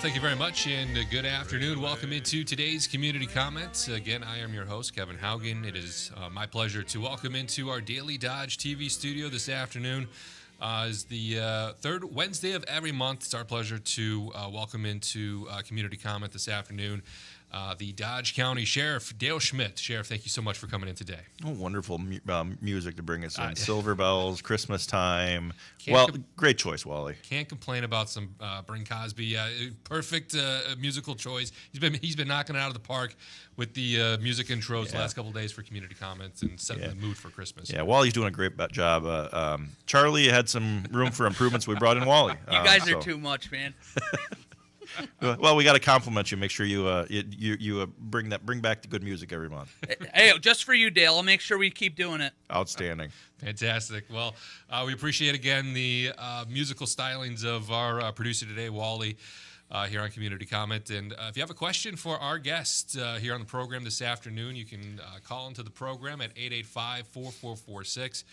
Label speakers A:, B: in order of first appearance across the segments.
A: thank you very much, and good afternoon. Welcome into today's Community Comments. Again, I am your host, Kevin Haugen. It is my pleasure to welcome into our Daily Dodge TV studio this afternoon. Is the third Wednesday of every month. It's our pleasure to welcome into Community Comment this afternoon the Dodge County Sheriff, Dale Schmidt. Sheriff, thank you so much for coming in today.
B: Oh, wonderful music to bring us in. Silver bells, Christmas time. Great choice, Wally.
A: Can't complain about some Bing Cosby. Perfect musical choice. He's been knocking it out of the park with the music intros the last couple of days for Community Comments and setting the mood for Christmas.
B: Yeah, Wally's doing a great job. Charlie had some room for improvements. We brought in Wally.
C: You guys are too much, man.
B: Well, we got to compliment you. Make sure you bring back the good music every month.
C: Hey, just for you, Dale. I'll make sure we keep doing it.
B: Outstanding.
A: Fantastic. Well, we appreciate again the musical stylings of our producer today, Wally, here on Community Comment. And if you have a question for our guest here on the program this afternoon, you can call into the program at 885-4446.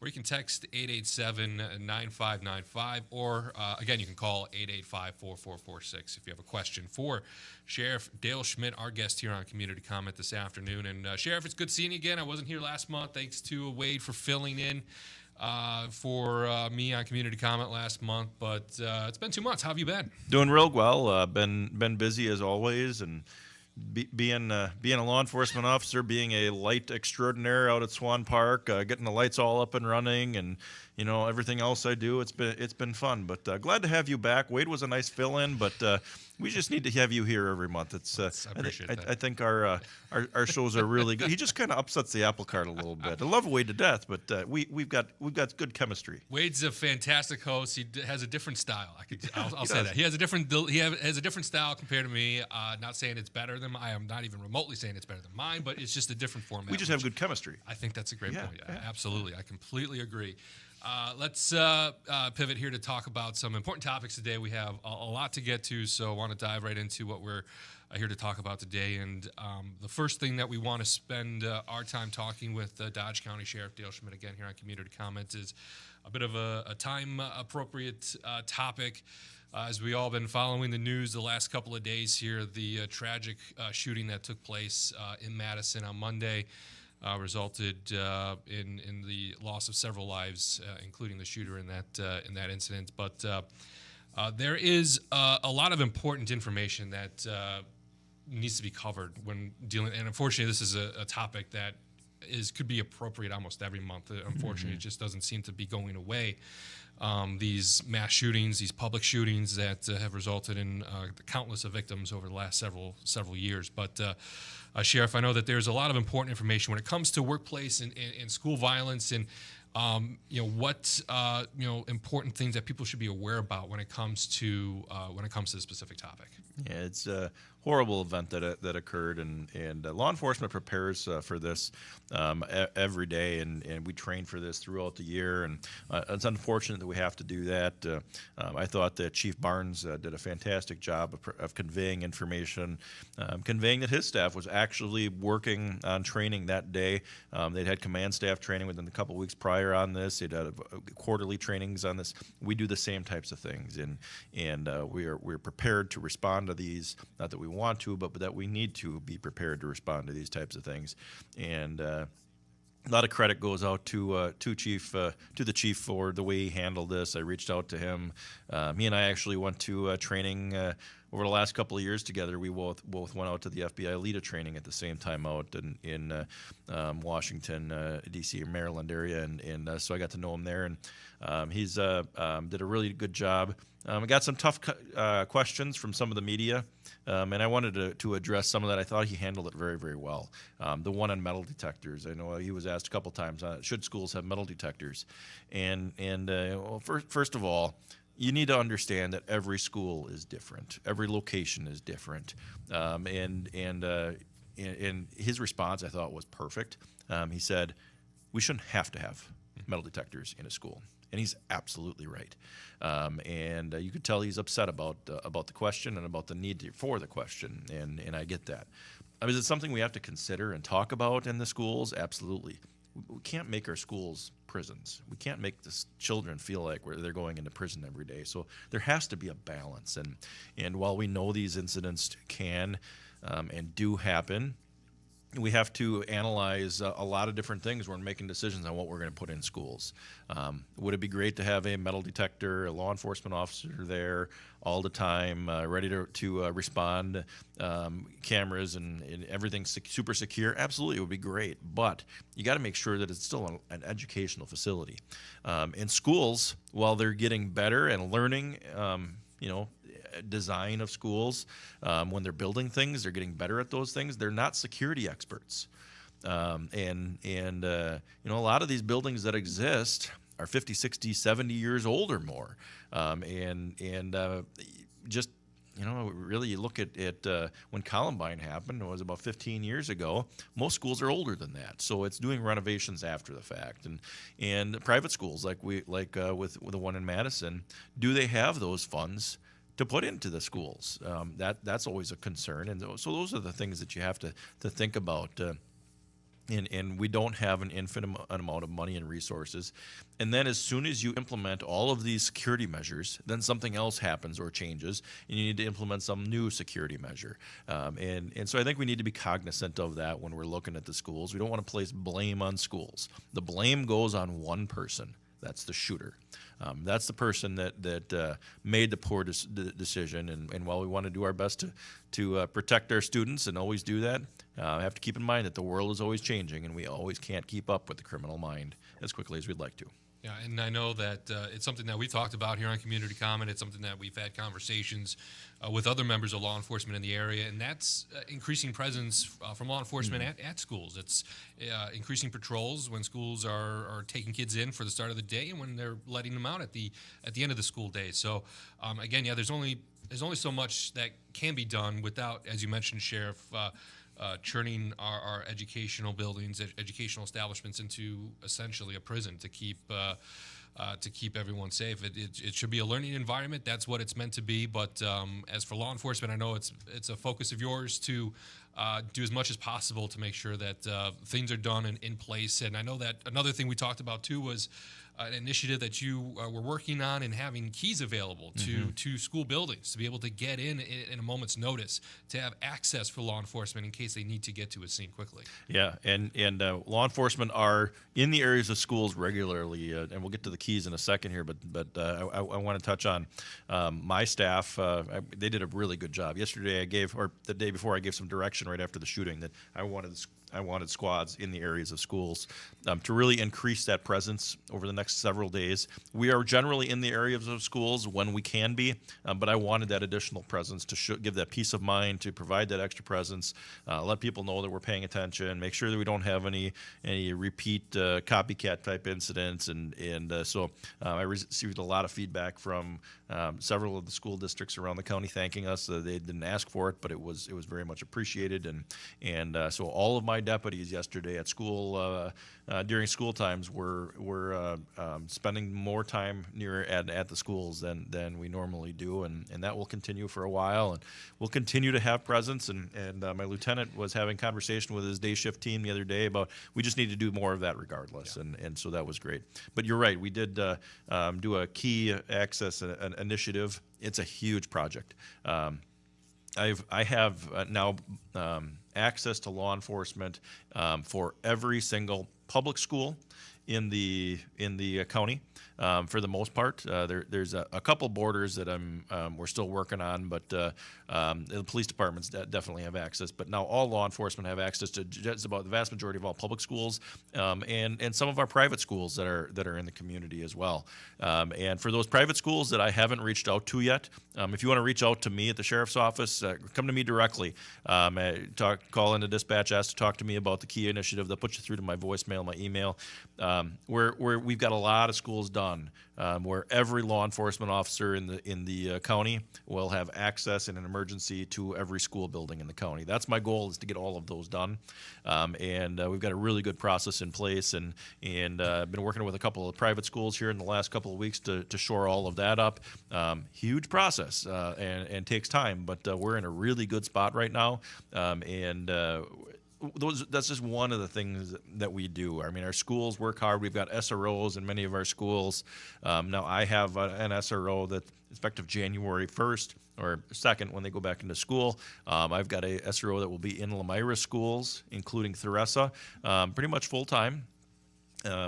A: Or you can text 887-9595, or again, you can call 885-4446 if you have a question for Sheriff Dale Schmidt, our guest here on Community Comment this afternoon. And Sheriff, it's good seeing you again. I wasn't here last month. Thanks to Wade for filling in for me on Community Comment last month. But it's been 2 months. How have you been?
B: Doing real well. Been busy as always, and being a law enforcement officer, being a light extraordinaire out at Swan Park, getting the lights all up and running, and everything else I do, it's been fun. But glad to have you back. Wade was a nice fill-in, but we just need to have you here every month.
A: I appreciate that.
B: I think our shows are really good. He just kind of upsets the apple cart a little bit. I love Wade to death, but we've got good chemistry.
A: Wade's a fantastic host. He has a different style. I'll say that he has a different style compared to me. Not saying it's better than I am not even remotely saying it's better than mine, but it's just a different format.
B: We just have good chemistry.
A: I think that's a great point. Yeah. Absolutely, I completely agree. Let's pivot here to talk about some important topics today. We have a lot to get to, so I want to dive right into what we're here to talk about today. And the first thing that we want to spend our time talking with Dodge County Sheriff Dale Schmidt again here on Community Comments is a bit of a time-appropriate topic. As we all been following the news the last couple of days here, the tragic shooting that took place in Madison on Monday resulted in the loss of several lives, including the shooter in that incident. But there is a lot of important information that needs to be covered when dealing. And unfortunately, this is a topic that could be appropriate almost every month. Unfortunately, it just doesn't seem to be going away. These mass shootings, these public shootings that have resulted in countless of victims over the last several years. But Sheriff, I know that there's a lot of important information when it comes to workplace and school violence, and what important things that people should be aware about when it comes to this specific topic.
B: Yeah, it's a horrible event that occurred, and law enforcement prepares for this every day, and we train for this throughout the year, and it's unfortunate that we have to do that. I thought that Chief Barnes did a fantastic job of conveying information, conveying that his staff was actually working on training that day. They'd had command staff training within a couple weeks prior on this. They'd had quarterly trainings on this. We do the same types of things, and we're prepared to respond to these. Not that we want to, but that we need to be prepared to respond to these types of things. And a lot of credit goes out to the chief for the way he handled this. I reached out to him. Me and I actually went to training over the last couple of years together. We both went out to the FBI LEDA training at the same time out in Washington, D.C. or Maryland area, and so I got to know him there. And he's did a really good job. I got some tough questions from some of the media, and I wanted to address some of that. I thought he handled it very, very well. The one on metal detectors, I know he was asked a couple times, should schools have metal detectors? First of all, you need to understand that every school is different. Every location is different. And his response, I thought, was perfect. He said, we shouldn't have to have metal detectors in a school. And he's absolutely right. And you could tell he's upset about the question and about the need for the question, and I get that. I mean, is it something we have to consider and talk about in the schools? Absolutely. we can't make our schools prisons. We can't make the children feel like they're going into prison every day. So there has to be a balance. And while we know these incidents can and do happen, we have to analyze a lot of different things when making decisions on what we're going to put in schools. Would it be great to have a metal detector, a law enforcement officer there all the time, ready to respond, cameras and everything super secure? Absolutely, it would be great. But you got to make sure that it's still an educational facility. In schools, while they're getting better and learning, design of schools, when they're building things, they're getting better at those things. They're not security experts, and a lot of these buildings that exist are 50, 60, 70 years old or more, really, you look at when Columbine happened, it was about 15 years ago. Most schools are older than that, so it's doing renovations after the fact. And private schools with the one in Madison, do they have those funds to put into the schools? That's always a concern, and so those are the things that you have to think about. And we don't have an infinite amount of money and resources. And then as soon as you implement all of these security measures, then something else happens or changes, and you need to implement some new security measure. And so I think we need to be cognizant of that when we're looking at the schools. We don't want to place blame on schools. The blame goes on one person. That's the shooter. That's the person that made the poor decision. And while we want to do our best to protect our students and always do that, I have to keep in mind that the world is always changing, and we always can't keep up with the criminal mind as quickly as we'd like to.
A: Yeah, and I know that it's something that we've talked about here on Community Comment. It's something that we've had conversations with other members of law enforcement in the area, and that's increasing presence from law enforcement at schools. It's increasing patrols when schools are taking kids in for the start of the day and when they're letting them out at the end of the school day. So again, there's only so much that can be done without, as you mentioned, Sheriff, churning our educational buildings, educational establishments into essentially a prison to keep everyone safe. It should be a learning environment. That's what it's meant to be. But as for law enforcement, I know it's a focus of yours to do as much as possible to make sure that things are done in place. And I know that another thing we talked about too was an initiative that you were working on and having keys available to school buildings to be able to get in a moment's notice, to have access for law enforcement in case they need to get to a scene quickly.
B: Yeah, and law enforcement are in the areas of schools regularly, and we'll get to the keys in a second here, but I want to touch on my staff. They did a really good job. Yesterday the day before, I gave some direction right after the shooting that I wanted squads in the areas of schools to really increase that presence over the next several days. We are generally in the areas of schools when we can be, but I wanted that additional presence to give that peace of mind, to provide that extra presence, let people know that we're paying attention, make sure that we don't have any repeat copycat type incidents. So I received a lot of feedback from several of the school districts around the county thanking us. They didn't ask for it, but it was very much appreciated. And so all of my deputies yesterday at school during school times were spending more time at the schools than we normally do, and that will continue for a while, and we'll continue to have presence. And my lieutenant was having conversation with his day shift team the other day about we just need to do more of that regardless, and so that was great. But you're right, we did do a key access initiative. It's a huge project. I have now access to law enforcement for every single public school in the county. For the most part, there's a couple borders that we're still working on, but the police departments definitely have access. But now all law enforcement have access to just about the vast majority of all public schools, and some of our private schools that are in the community as well. And for those private schools that I haven't reached out to yet, if you want to reach out to me at the sheriff's office, come to me directly. Call into dispatch, ask to talk to me about the key initiative. They'll put you through to my voicemail, my email. We've got a lot of schools done where every law enforcement officer in the county will have access in an emergency to every school building in the county. That's my goal, is to get all of those done, and we've got a really good process in place, and been working with a couple of private schools here in the last couple of weeks to shore all of that up. Huge process and takes time, but we're in a really good spot right now, and that's just one of the things that we do. I mean, our schools work hard. We've got SROs in many of our schools. Now, I have an SRO that's effective January 1st or 2nd when they go back into school. I've got a SRO that will be in Lamira schools, including Theresa, pretty much full time.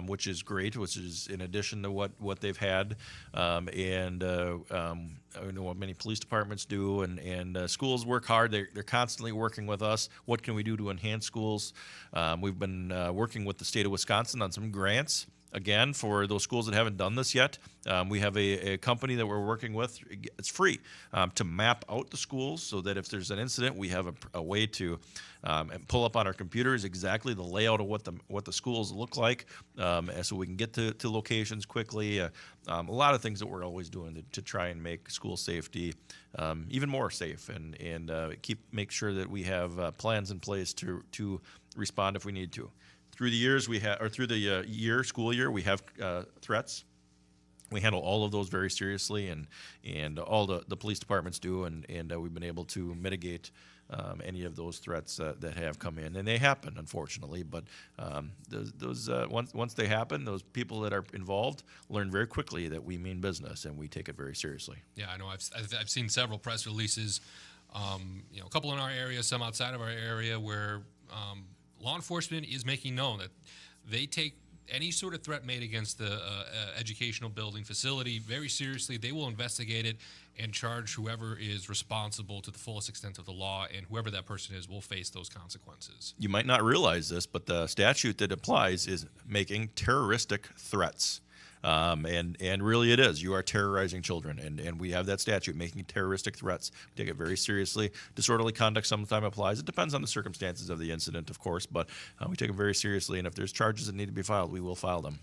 B: Which is great, which is in addition to what they've had, and I know what many police departments do, and schools work hard. They're constantly working with us. What can we do to enhance schools? We've been working with the state of Wisconsin on some grants. Again, for those schools that haven't done this yet, we have a company that we're working with. It's free to map out the schools so that if there's an incident, we have a way to pull up on our computers exactly the layout of what the schools look like, so we can get to locations quickly. A lot of things that we're always doing to try and make school safety even more safe and make sure that we have plans in place to respond if we need to. Through the years through the school year, we have threats. We handle all of those very seriously, and all the police departments do, and we've been able to mitigate any of those threats that have come in, and they happen, unfortunately. But once they happen, those people that are involved learn very quickly that we mean business and we take it very seriously.
A: Yeah, I know. I've seen several press releases, a couple in our area, some outside of our area, where law enforcement is making known that they take any sort of threat made against the educational building facility very seriously. They will investigate it and charge whoever is responsible to the fullest extent of the law, and whoever that person is will face those consequences.
B: You might not realize this, but the statute that applies is making terroristic threats. And really it is. You are terrorizing children, and we have that statute, making terroristic threats. We take it very seriously. Disorderly conduct sometimes applies. It depends on the circumstances of the incident, of course, but we take it very seriously, and if there's charges that need to be filed, we will file them.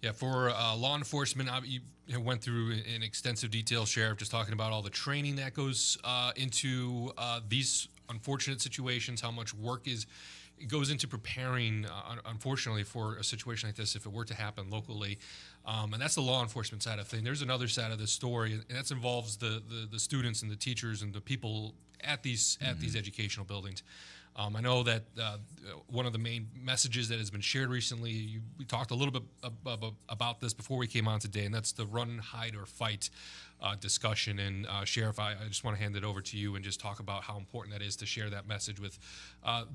A: Yeah, for law enforcement, you went through in extensive detail, Sheriff, just talking about all the training that goes into these unfortunate situations, how much work goes into preparing, unfortunately, for a situation like this if it were to happen locally. And that's the law enforcement side of things. There's another side of the story, and that involves the students and the teachers and the people at these educational buildings. I know that one of the main messages that has been shared recently, we talked a little bit about this before we came on today, and that's the run, hide, or fight discussion. And Sheriff, I just want to hand it over to you and just talk about how important that is to share that message with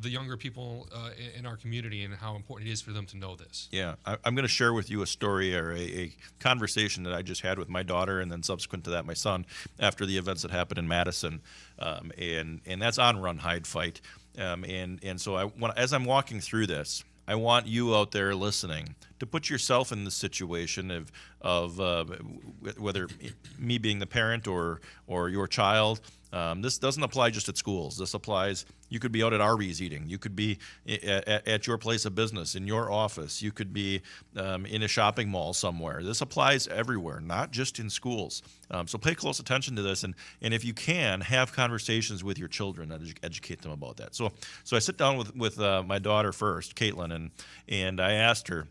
A: the younger people in our community, and how important it is for them to know this.
B: Yeah, I'm going to share with you a story or a conversation that I just had with my daughter, and then subsequent to that, my son, after the events that happened in Madison, and that's on run, hide, fight. And so as I'm walking through this, I want you out there listening to put yourself in the situation of whether me being the parent or your child. This doesn't apply just at schools. This applies, you could be out at Arby's eating. You could be at your place of business, in your office. You could be in a shopping mall somewhere. This applies everywhere, not just in schools. So pay close attention to this, and if you can, have conversations with your children and educate them about that. So I sit down with my daughter first, Caitlin, and I asked her,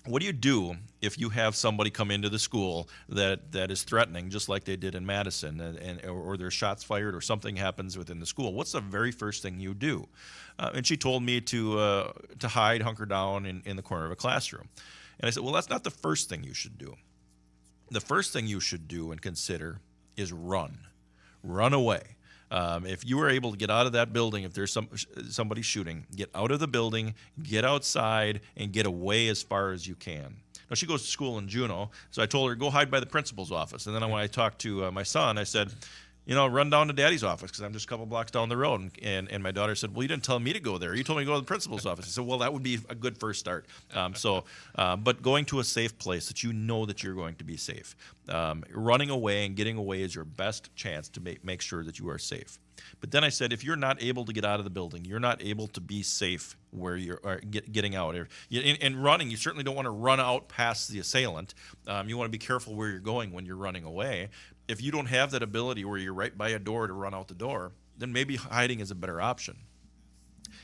B: what do you do if you have somebody come into the school that is threatening, just like they did in Madison, or there's shots fired or something happens within the school? What's the very first thing you do? And she told me to hide, hunker down in the corner of a classroom. And I said, well, that's not the first thing you should do. The first thing you should do and consider is run away. If you are able to get out of that building, if there's somebody shooting, get out of the building, get outside, and get away as far as you can. Now, she goes to school in Juneau, so I told her, go hide by the principal's office. And then when I talked to my son, I said, run down to Daddy's office, because I'm just a couple blocks down the road. And my daughter said, well, you didn't tell me to go there. You told me to go to the principal's office. I said, well, that would be a good first start. But going to a safe place that you know that you're going to be safe. Running away and getting away is your best chance to make sure that you are safe. But then I said, if you're not able to get out of the building, you're not able to be safe where you're getting out. And running, you certainly don't want to run out past the assailant. You want to be careful where you're going when you're running away. If you don't have that ability where you're right by a door to run out the door, then maybe hiding is a better option.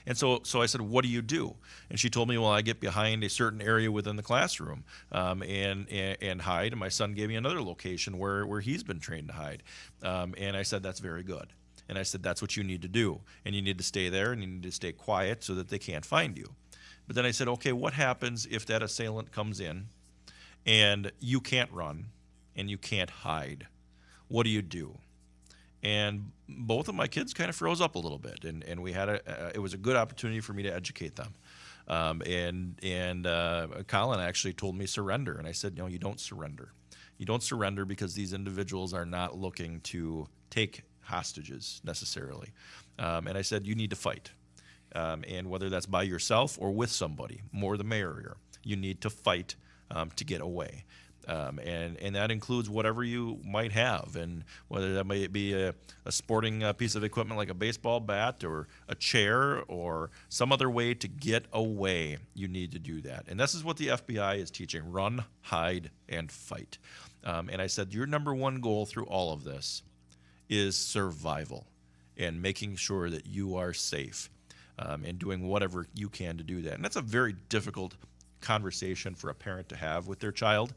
B: And so I said, what do you do? And she told me, well, I get behind a certain area within the classroom and hide. And my son gave me another location where he's been trained to hide. And I said, that's very good. And I said, that's what you need to do. And you need to stay there, and you need to stay quiet so that they can't find you. But then I said, okay, what happens if that assailant comes in and you can't run and you can't hide? What do you do? And both of my kids kind of froze up a little bit, and we had it was a good opportunity for me to educate them. Colin actually told me surrender, and I said, no, you don't surrender. You don't surrender because these individuals are not looking to take hostages necessarily. And I said, you need to fight. And whether that's by yourself or with somebody, more the merrier. You need to fight to get away. And that includes whatever you might have, and whether that may be a sporting piece of equipment like a baseball bat or a chair or some other way to get away, you need to do that. And this is what the FBI is teaching: run, hide, and fight. And I said, your number one goal through all of this is survival and making sure that you are safe, and doing whatever you can to do that. And that's a very difficult conversation for a parent to have with their child,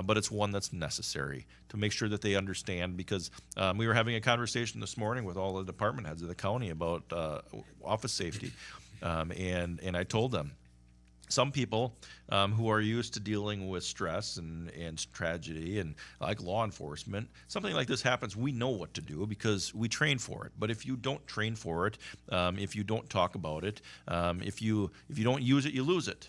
B: but it's one that's necessary to make sure that they understand, because we were having a conversation this morning with all the department heads of the county about office safety, and I told them, some people who are used to dealing with stress and tragedy, and like law enforcement, something like this happens, we know what to do because we train for it. But if you don't train for it, if you don't talk about it, if you don't use it, you lose it.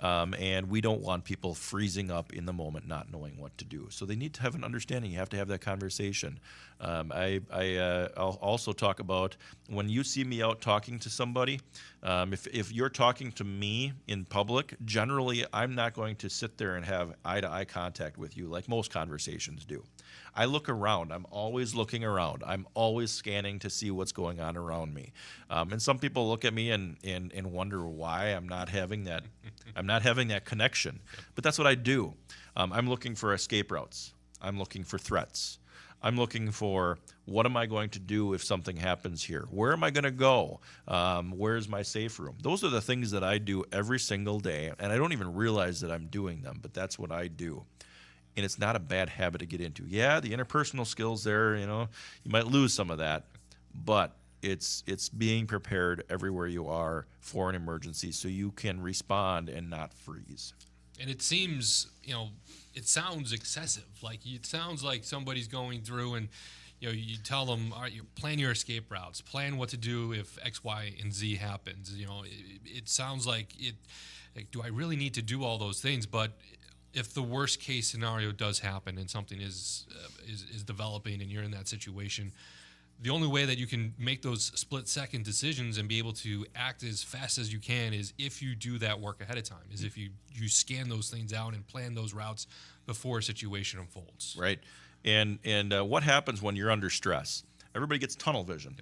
B: And we don't want people freezing up in the moment, not knowing what to do. So they need to have an understanding. You have to have that conversation. I'll also talk about when you see me out talking to somebody, if you're talking to me in public, generally I'm not going to sit there and have eye-to-eye contact with you like most conversations do. I look around. I'm always looking around. I'm always scanning to see what's going on around me. And some people look at me and wonder why I'm not having that. I'm not having that connection. But that's what I do. I'm looking for escape routes. I'm looking for threats. I'm looking for, what am I going to do if something happens here? Where am I going to go? Where's my safe room? Those are the things that I do every single day, and I don't even realize that I'm doing them, but that's what I do. And it's not a bad habit to get into. Yeah, the interpersonal skills there, you might lose some of that, but it's being prepared everywhere you are for an emergency so you can respond and not freeze.
A: And it seems, it sounds excessive. It sounds like somebody's going through and, you tell them, all right, you plan your escape routes, plan what to do if X, Y, and Z happens. It sounds like do I really need to do all those things? But if the worst case scenario does happen and something is developing and you're in that situation, the only way that you can make those split-second decisions and be able to act as fast as you can is if you do that work ahead of time, is if you scan those things out and plan those routes before a situation unfolds.
B: Right. And what happens when you're under stress? Everybody gets tunnel vision.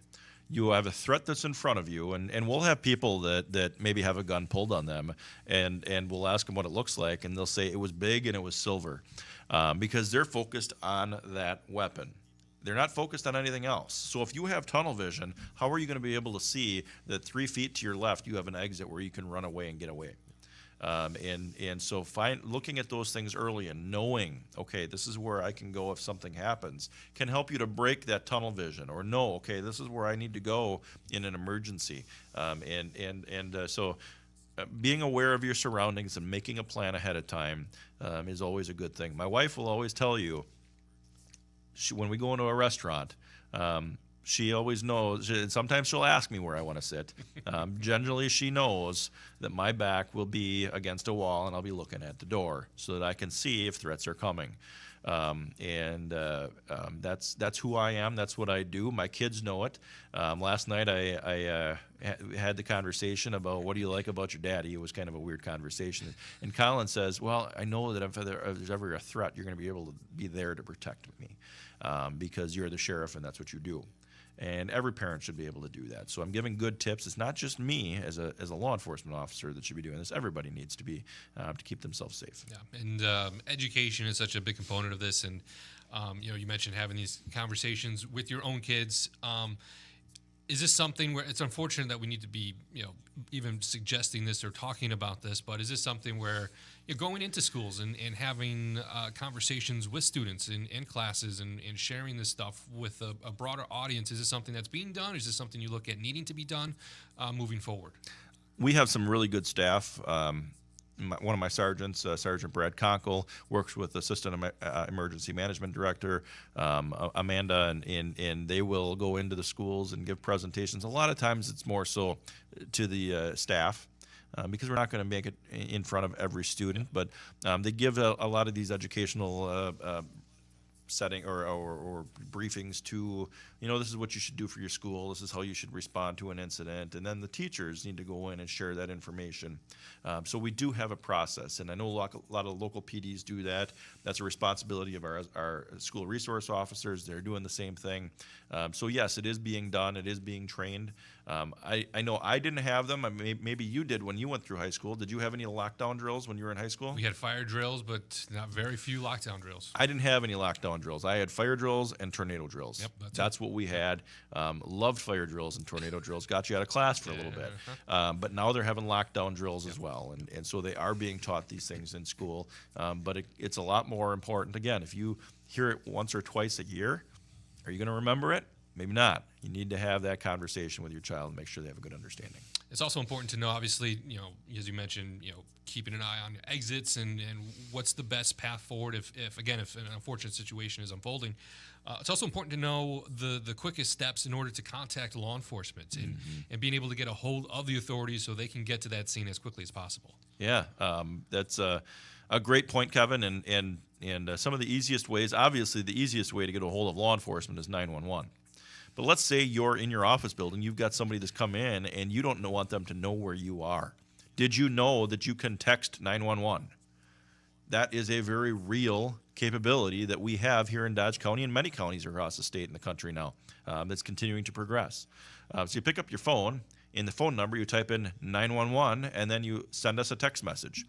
B: You have a threat that's in front of you, and we'll have people that maybe have a gun pulled on them, and we'll ask them what it looks like, and they'll say it was big and it was silver, because they're focused on that weapon. They're not focused on anything else. So if you have tunnel vision, how are you going to be able to see that 3 feet to your left you have an exit where you can run away and get away? So looking at those things early and knowing, okay, this is where I can go if something happens, can help you to break that tunnel vision, or know, okay, this is where I need to go in an emergency. So being aware of your surroundings and making a plan ahead of time is always a good thing. My wife will always tell you, when we go into a restaurant, she always knows, and sometimes she'll ask me where I want to sit. Generally, she knows that my back will be against a wall and I'll be looking at the door so that I can see if threats are coming. That's who I am. That's what I do. My kids know it. Last night I had the conversation about, what do you like about your daddy? It was kind of a weird conversation. And Colin says, well, I know that if there's ever a threat, you're going to be able to be there to protect me, because you're the sheriff and that's what you do. And every parent should be able to do that. So I'm giving good tips. It's not just me as a law enforcement officer that should be doing this. Everybody needs to be to keep themselves safe.
A: Yeah, and education is such a big component of this. And you mentioned having these conversations with your own kids. is this something where it's unfortunate that we need to be, even suggesting this or talking about this, but is this something where you're going into schools and having conversations with students in classes and sharing this stuff with a broader audience? Is this something that's being done? Is this something you look at needing to be done moving forward?
B: We have some really good staff. One of my sergeants, Sergeant Brad Conkle, works with Assistant Emergency Management Director Amanda, and they will go into the schools and give presentations. A lot of times it's more so to the staff, because we're not going to make it in front of every student, but they give a lot of these educational setting or briefings to, this is what you should do for your school, this is how you should respond to an incident, and then the teachers need to go in and share that information. So we do have a process, and I know a lot of local PDs do that. That's a responsibility of our school resource officers. They're doing the same thing. So yes, it is being done, it is being trained. I know I didn't have them. Maybe you did when you went through high school. Did you have any lockdown drills when you were in high school?
A: We had fire drills, but not very few lockdown drills.
B: I didn't have any lockdown drills. I had fire drills and tornado drills.
A: Yep,
B: that's what we had. Loved fire drills and tornado drills. Got you out of class for a little bit. But now they're having lockdown drills as well. And so they are being taught these things in school. But it's a lot more important. Again, if you hear it once or twice a year, are you going to remember it? Maybe not. You need to have that conversation with your child and make sure they have a good understanding.
A: It's also important to know, obviously, as you mentioned, keeping an eye on exits and what's the best path forward if an unfortunate situation is unfolding. It's also important to know the quickest steps in order to contact law enforcement and being able to get a hold of the authorities so they can get to that scene as quickly as possible.
B: Yeah, that's a great point, Kevin. And some of the easiest ways, obviously the easiest way to get a hold of law enforcement is 911. But let's say you're in your office building, you've got somebody that's come in, and you don't want them to know where you are. Did you know that you can text 911? That is a very real capability that we have here in Dodge County and many counties across the state and the country now, that's continuing to progress. So you pick up your phone, in the phone number you type in 911, and then you send us a text message.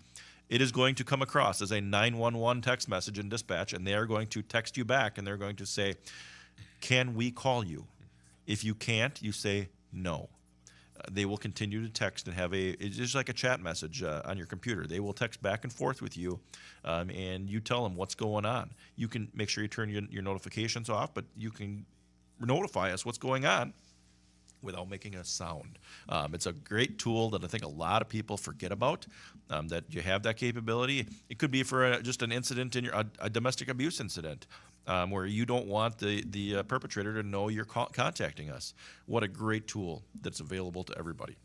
B: It is going to come across as a 911 text message in dispatch, and they are going to text you back, and they're going to say, can we call you? If you can't, you say no. They will continue to text and it's just like a chat message on your computer. They will text back and forth with you, and you tell them what's going on. You can make sure you turn your notifications off, but you can notify us what's going on without making a sound. It's a great tool that I think a lot of people forget about, that you have that capability. It could be for just an incident in a domestic abuse incident, where you don't want the perpetrator to know you're contacting us. What a great tool that's available to everybody.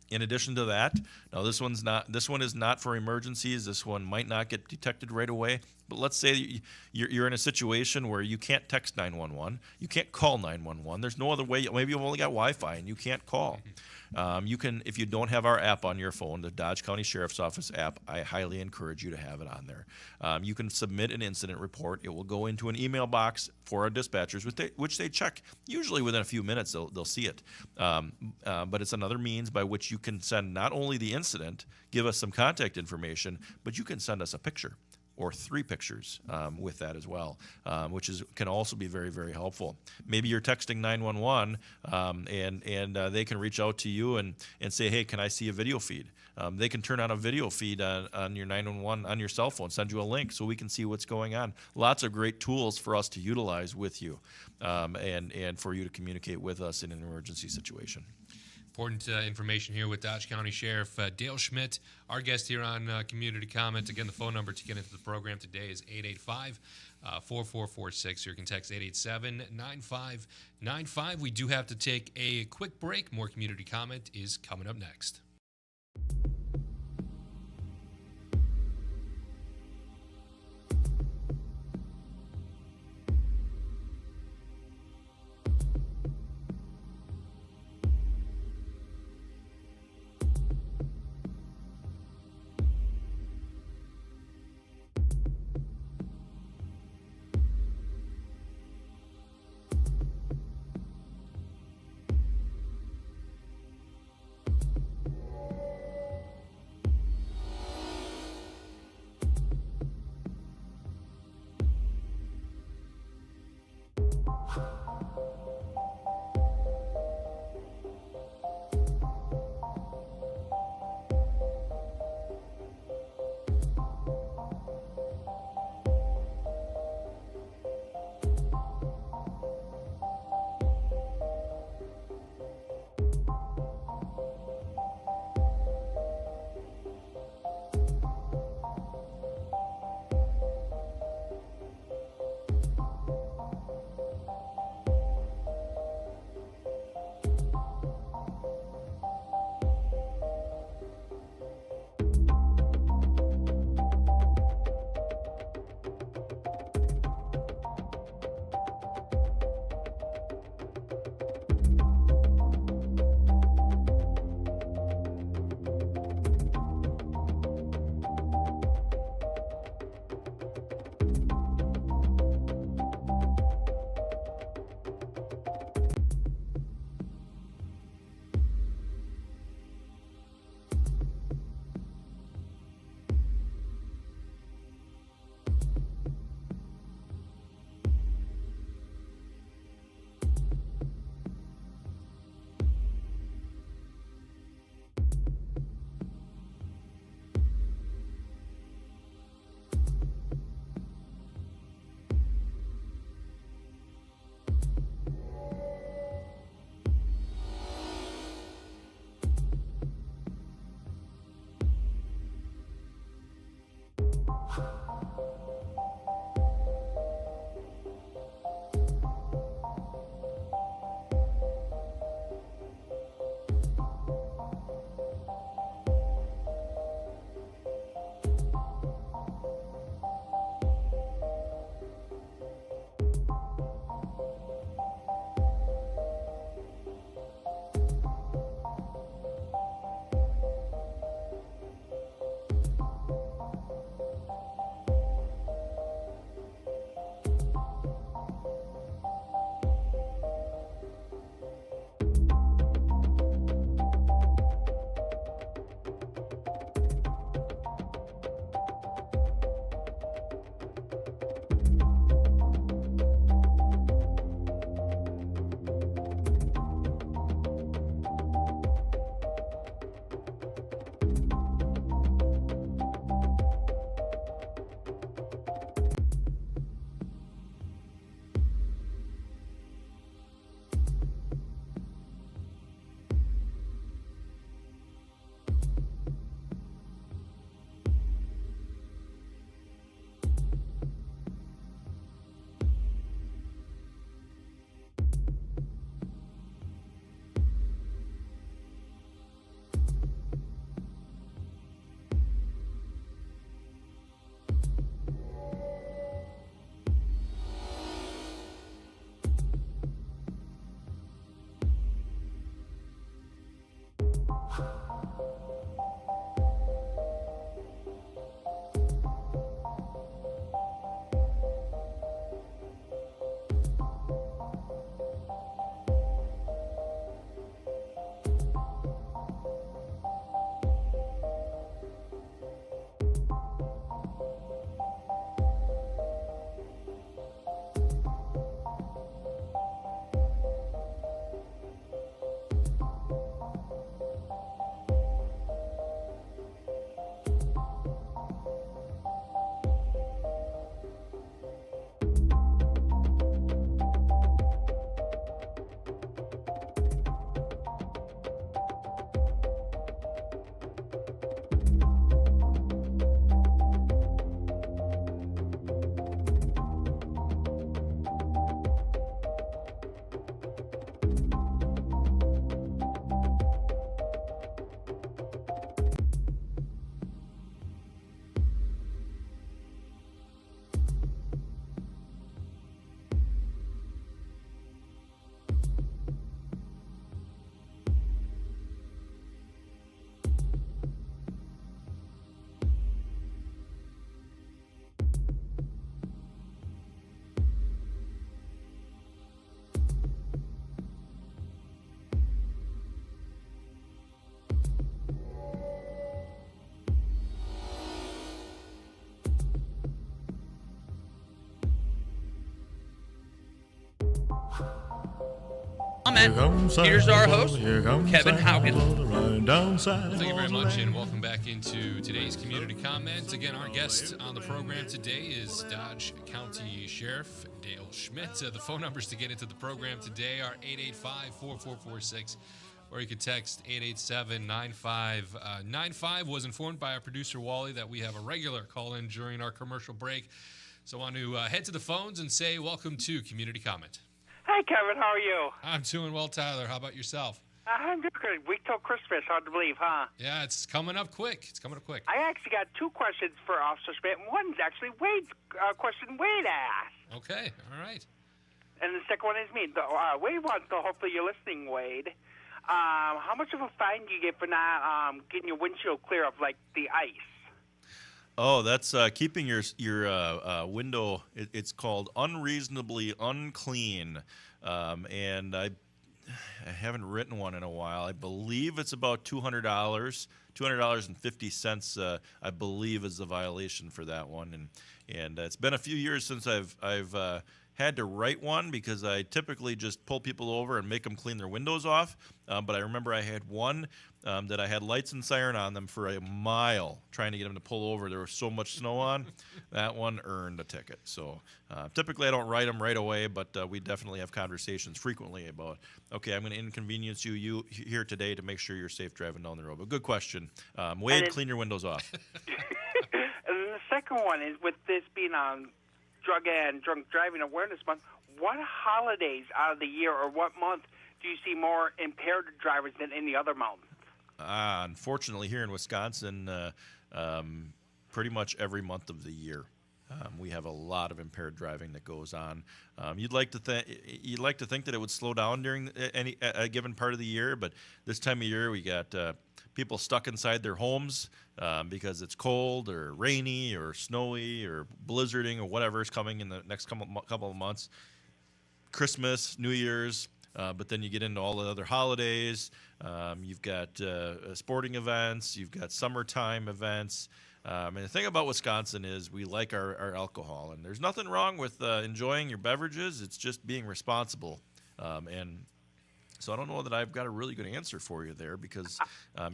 B: In addition to that, now this one is not for emergencies. This one might not get detected right away. But let's say you're in a situation where you can't text 911, you can't call 911. There's no other way. Maybe you've only got Wi-Fi and you can't call. You can, if you don't have our app on your phone, the Dodge County Sheriff's Office app, I highly encourage you to have it on there. You can submit an incident report. It will go into an email box for our dispatchers, which they check. Usually within a few minutes, they'll see it. But it's another means by which you can send not only the incident, give us some contact information, but you can send us a picture or 3 pictures with that as well, which can also be very, very helpful. Maybe you're texting 911 and they can reach out to you and say, hey, can I see a video feed? They can turn on a video feed on your 911 on your cell phone, send you a link so we can see what's going on. Lots of great tools for us to utilize with you and for you to communicate with us in an emergency situation.
A: Important information here with Dodge County Sheriff Dale Schmidt, our guest here on Community Comment. Again, the phone number to get into the program today is 885-4446. Or you can text 887-9595. We do have to take a quick break. More Community Comment is coming up next.
C: Comment. Here's our host, Kevin Haugen.
A: Thank you very much, and welcome back into today's Community Comment. Again, our guest on the program today is Dodge County Sheriff Dale Schmidt. The phone numbers to get into the program today are 885-4446, or you could text 887-9595. Was informed by our producer, Wally, that we have a regular call-in during our commercial break. So I want to head to the phones and say welcome to Community Comment.
D: Hi, Kevin. How are you?
A: I'm doing well, Tyler. How about yourself?
D: I'm doing good. Week till Christmas. Hard to believe, huh?
A: Yeah, it's coming up quick.
D: I actually got two questions for Officer Schmidt. One's actually Wade's question Wade asked.
A: Okay, all right.
D: And the second one is me. Wade wants to, hopefully you're listening, Wade. How much of a fine do you get for not getting your windshield clear of, like, the ice?
B: Oh, that's keeping your window. It's called unreasonably unclean, and I haven't written one in a while. I believe it's about $200, $200.50. I believe is the violation for that one, and it's been a few years since I've had to write one because I typically just pull people over and make them clean their windows off. But I remember I had one that I had lights and siren on them for a mile trying to get them to pull over. There was so much snow on. That one earned a ticket. So typically I don't write them right away, but we definitely have conversations frequently about, okay, I'm going to inconvenience you here today to make sure you're safe driving down the road. But good question. Wade, clean your windows off.
D: And then the second one is, with this being Drug and Drunk Driving Awareness Month, what holidays out of the year or what month do you see more impaired drivers than any other month?
B: Unfortunately, here in Wisconsin, pretty much every month of the year, we have a lot of impaired driving that goes on. You'd like to think that it would slow down during a given part of the year, but this time of year we got people stuck inside their homes because it's cold or rainy or snowy or blizzarding or whatever is coming in the next couple of months. Christmas, New Year's. But then you get into all the other holidays. You've got sporting events. You've got summertime events. And the thing about Wisconsin is we like our alcohol. And there's nothing wrong with enjoying your beverages. It's just being responsible. And so I don't know that I've got a really good answer for you there because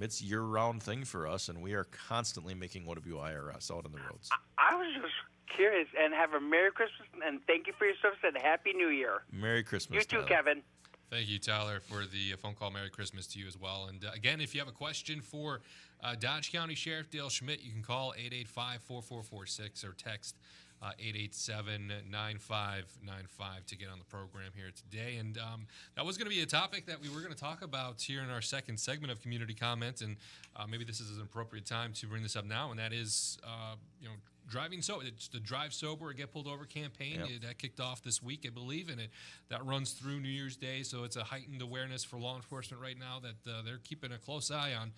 B: it's a year-round thing for us. And we are constantly making WBEV out on the roads.
D: I was just curious. And have a Merry Christmas. And thank you for your service and Happy New Year.
B: Merry Christmas,
D: You too,
B: Tyler.
D: Kevin.
A: Thank you, Tyler, for the phone call. Merry Christmas to you as well. And again, if you have a question for Dodge County Sheriff Dale Schmidt, you can call 885-4446 or text 887-9595 to get on the program here today. And that was going to be a topic that we were going to talk about here in our second segment of Community Comment. And maybe this is an appropriate time to bring this up now, and that is, driving sober. It's the Drive Sober or Get Pulled Over campaign.
B: Yep.
A: That kicked off this week, I believe, and that runs through New Year's Day. So it's a heightened awareness for law enforcement right now that they're keeping a close eye on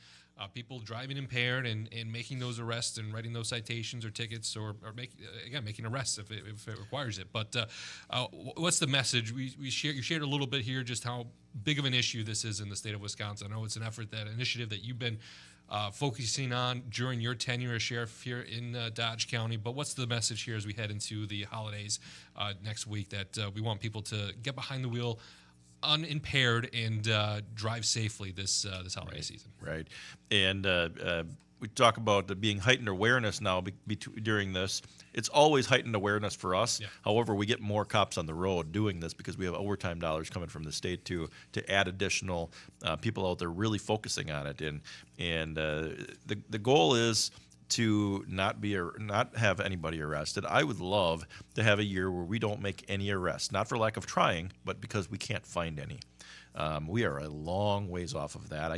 A: people driving impaired and making those arrests and writing those citations or tickets or making arrests if it requires it. But what's the message? You shared a little bit here just how big of an issue this is in the state of Wisconsin. I know it's an initiative that you've been focusing on during your tenure as sheriff here in Dodge County. But what's the message here as we head into the holidays next week that we want people to get behind the wheel unimpaired and drive safely this holiday season?
B: Right. And we talk about being heightened awareness now during this. It's always heightened awareness for us.
A: Yeah.
B: However, we get more cops on the road doing this because we have overtime dollars coming from the state to add additional people out there really focusing on it. And the goal is to not have anybody arrested. I would love to have a year where we don't make any arrests, not for lack of trying, but because we can't find any. We are a long ways off of that.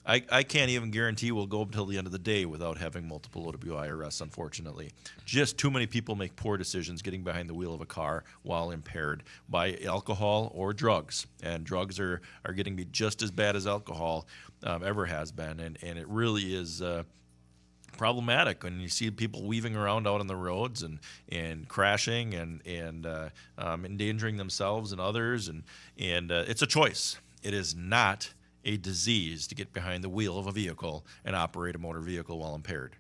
B: I can't even guarantee we'll go until the end of the day without having multiple OWI arrests, unfortunately. Just too many people make poor decisions getting behind the wheel of a car while impaired by alcohol or drugs. And drugs are getting to be just as bad as alcohol ever has been. And it really is problematic when you see people weaving around out on the roads and crashing and endangering themselves and others, and it's a choice. It is not a disease to get behind the wheel of a vehicle and operate a motor vehicle while impaired.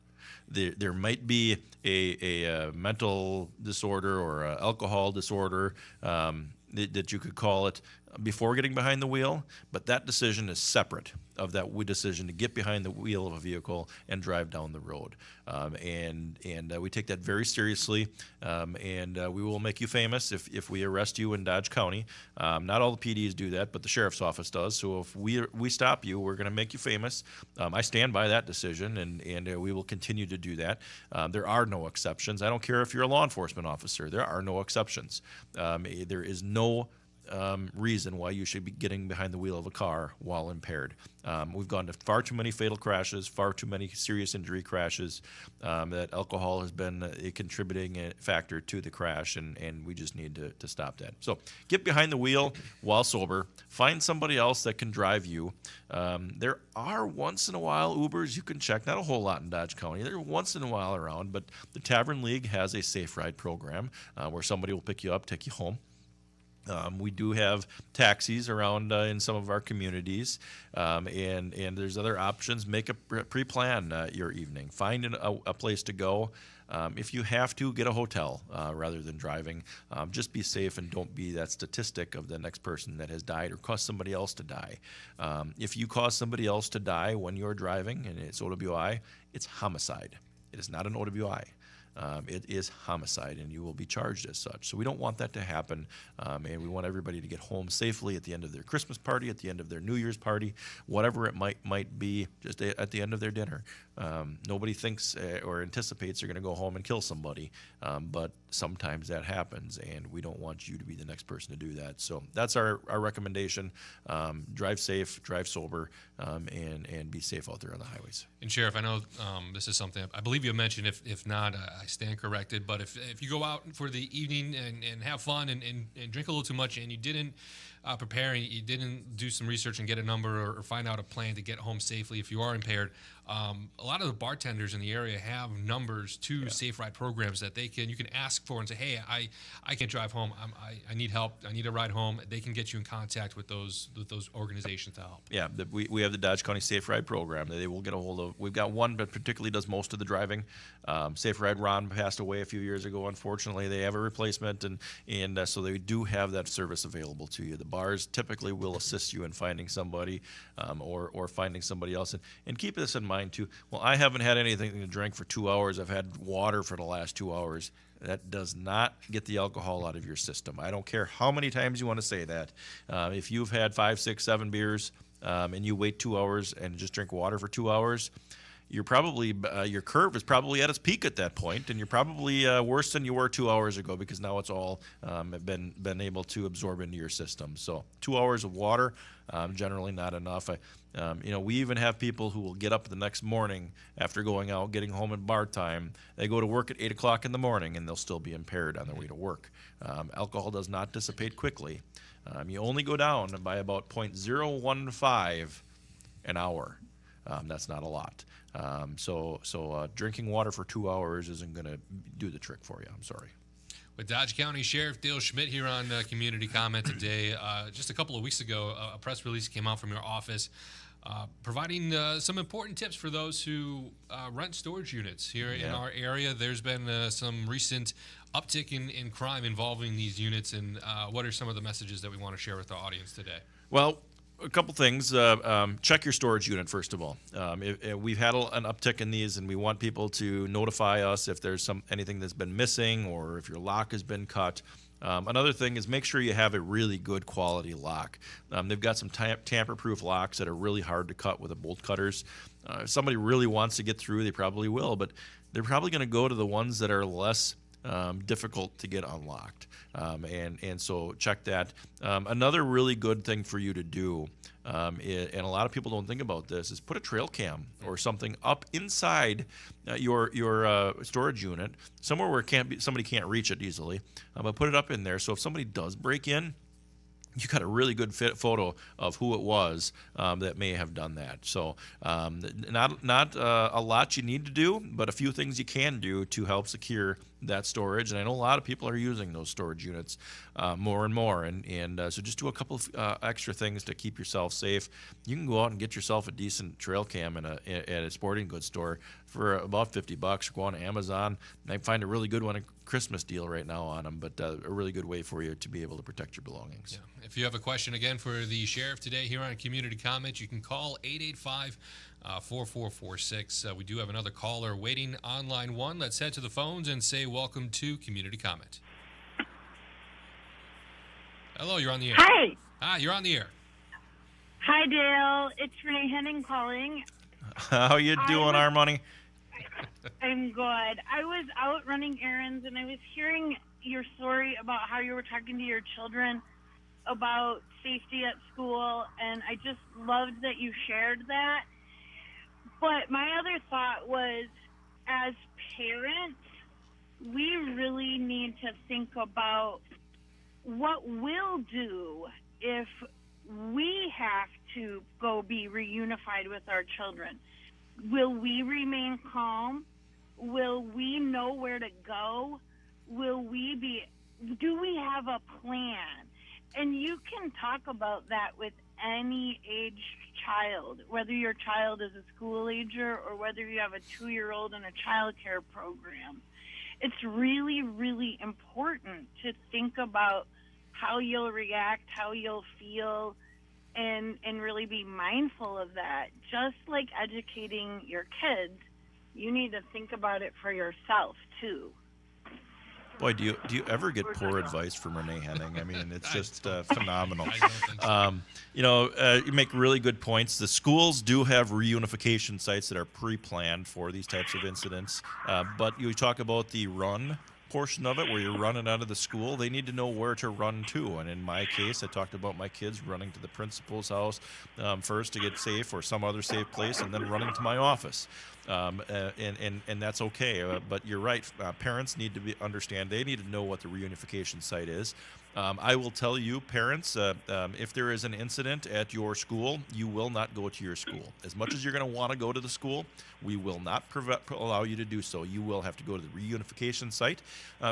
B: There might be a mental disorder or an alcohol disorder that you could call it, before getting behind the wheel, but that decision is separate of that decision to get behind the wheel of a vehicle and drive down the road. We take that very seriously, and we will make you famous if we arrest you in Dodge County. Not all the PDs do that, but the sheriff's office does. So if we stop you, we're going to make you famous. I stand by that decision, and we will continue to do that. There are no exceptions. I don't care if you're a law enforcement officer. There are no exceptions. There is no reason why you should be getting behind the wheel of a car while impaired. We've gone to far too many fatal crashes, far too many serious injury crashes, that alcohol has been a contributing factor to the crash, and we just need to stop that. So get behind the wheel while sober. Find somebody else that can drive you. There are once in a while Ubers you can check, not a whole lot in Dodge County. They're once in a while around, but the Tavern League has a safe ride program where somebody will pick you up, take you home. We do have taxis around in some of our communities, and there's other options. Make a pre-plan your evening. Find a place to go. If you have to, get a hotel rather than driving. Just be safe and don't be that statistic of the next person that has died or caused somebody else to die. If you cause somebody else to die when you're driving and it's OWI, it's homicide. It is not an OWI. It is homicide, and you will be charged as such. So we don't want that to happen, and we want everybody to get home safely at the end of their Christmas party, at the end of their New Year's party, whatever it might be, just at the end of their dinner. Nobody thinks or anticipates they're going to go home and kill somebody, but sometimes that happens, and we don't want you to be the next person to do that. So that's our recommendation. Drive safe, drive sober, and be safe out there on the highways.
A: And Sheriff, I know this is something I believe you mentioned. If not, I stand corrected. But if you go out for the evening and have fun and drink a little too much, and you didn't prepare, and you didn't do some research and get a number or find out a plan to get home safely if you are impaired, a lot of the bartenders in the area have numbers to safe ride programs that you can ask for and say, hey, I can't drive home. I need help. I need a ride home. They can get you in contact with those organizations to help.
B: Yeah, we have the Dodge County Safe Ride program that they will get a hold of. We've got one that particularly does most of the driving. Safe Ride Ron passed away a few years ago. Unfortunately, they have a replacement, and so they do have that service available to you. The bars typically will assist you in finding somebody or finding somebody else. And keep this in mind, too. Well, I haven't had anything to drink for 2 hours. I've had water for the last 2 hours. That does not get the alcohol out of your system. I don't care how many times you want to say that. If you've had 5, 6, 7 beers and you wait 2 hours and just drink water for 2 hours, you're probably your curve is probably at its peak at that point, and you're probably worse than you were 2 hours ago because now it's all been able to absorb into your system. So 2 hours of water, generally not enough. We even have people who will get up the next morning after going out, getting home at bar time. They go to work at 8 o'clock in the morning, and they'll still be impaired on their way to work. Alcohol does not dissipate quickly. You only go down by about 0.015 an hour. That's not a lot. So drinking water for 2 hours isn't going to do the trick for you. I'm sorry.
A: With Dodge County Sheriff Dale Schmidt here on Community Comment today. Just a couple of weeks ago, a press release came out from your office providing some important tips for those who rent storage units here in our area. There's been some recent uptick in crime involving these units, and what are some of the messages that we want to share with the audience today?
B: Well, a couple things. Check your storage unit, first of all. If we've had an uptick in these, and we want people to notify us if there's anything that's been missing or if your lock has been cut. Another thing is make sure you have a really good quality lock. They've got some tamper-proof locks that are really hard to cut with the bolt cutters. If somebody really wants to get through, they probably will, but they're probably going to go to the ones that are less difficult to get unlocked. And so check that. Another really good thing for you to do, and a lot of people don't think about this, is put a trail cam or something up inside your storage unit, somewhere where somebody can't reach it easily. But put it up in there, so if somebody does break in, you got a really good photo of who it was that may have done that. So not a lot you need to do, but a few things you can do to help secure that storage, and I know a lot of people are using those storage units more and more, and so just do a couple of extra things to keep yourself safe. You can go out and get yourself a decent trail cam at a sporting goods store for about $50. Go on Amazon, and I find a really good one, a Christmas deal right now on them, but a really good way for you to be able to protect your belongings.
A: Yeah. If you have a question again for the sheriff today here on Community Comment, you can call 885-4446. We do have another caller waiting on line 1. Let's head to the phones and say welcome to Community Comment. Hello, you're on the air.
E: Hi.
A: Hi, you're on the air.
E: Hi, Dale. It's Renee Henning calling.
B: How you doing, Armani?
E: I'm good. I was out running errands, and I was hearing your story about how you were talking to your children about safety at school, and I just loved that you shared that. But my other thought was, as parents, we really need to think about what we'll do if we have to go be reunified with our children. Will we remain calm? Will we know where to go? Do we have a plan? And you can talk about that with any age child, whether your child is a school ager or whether you have a 2-year-old in a child care program. It's really, really important to think about how you'll react, how you'll feel, and really be mindful of that. Just like educating your kids, you need to think about it for yourself too.
B: Boy, do you ever get poor advice from Renee Henning? I mean, it's just phenomenal.
A: I don't think so.
B: You make really good points. The schools do have reunification sites that are pre-planned for these types of incidents, but you talk about the run portion of it where you're running out of the school. They need to know where to run to, and in my case, I talked about my kids running to the principal's house first to get safe or some other safe place, and then running to my office. And that's okay. But you're right. Parents need to understand. They need to know what the reunification site is. I will tell you, parents, if there is an incident at your school, you will not go to your school. As much as you're going to want to go to the school, we will not allow you to do so. You will have to go to the reunification site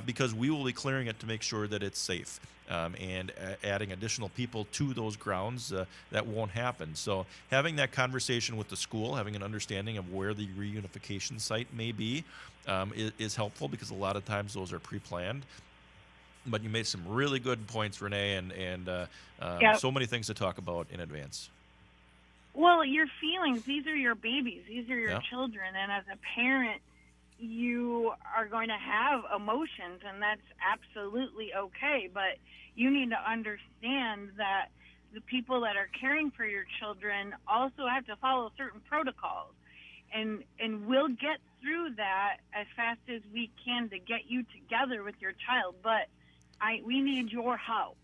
B: because we will be clearing it to make sure that it's safe. And adding additional people to those grounds, that won't happen. So having that conversation with the school, having an understanding of where the reunification site may be is helpful because a lot of times those are pre-planned. But you made some really good points, Renee, and
E: Yep.
B: so many things to talk about in advance.
E: Well, your feelings, these are your babies. These are your
B: Yeah.
E: children. And as a parent, you are going to have emotions, and that's absolutely okay. But you need to understand that the people that are caring for your children also have to follow certain protocols. And we'll get through that as fast as we can to get you together with your child. But we need your help.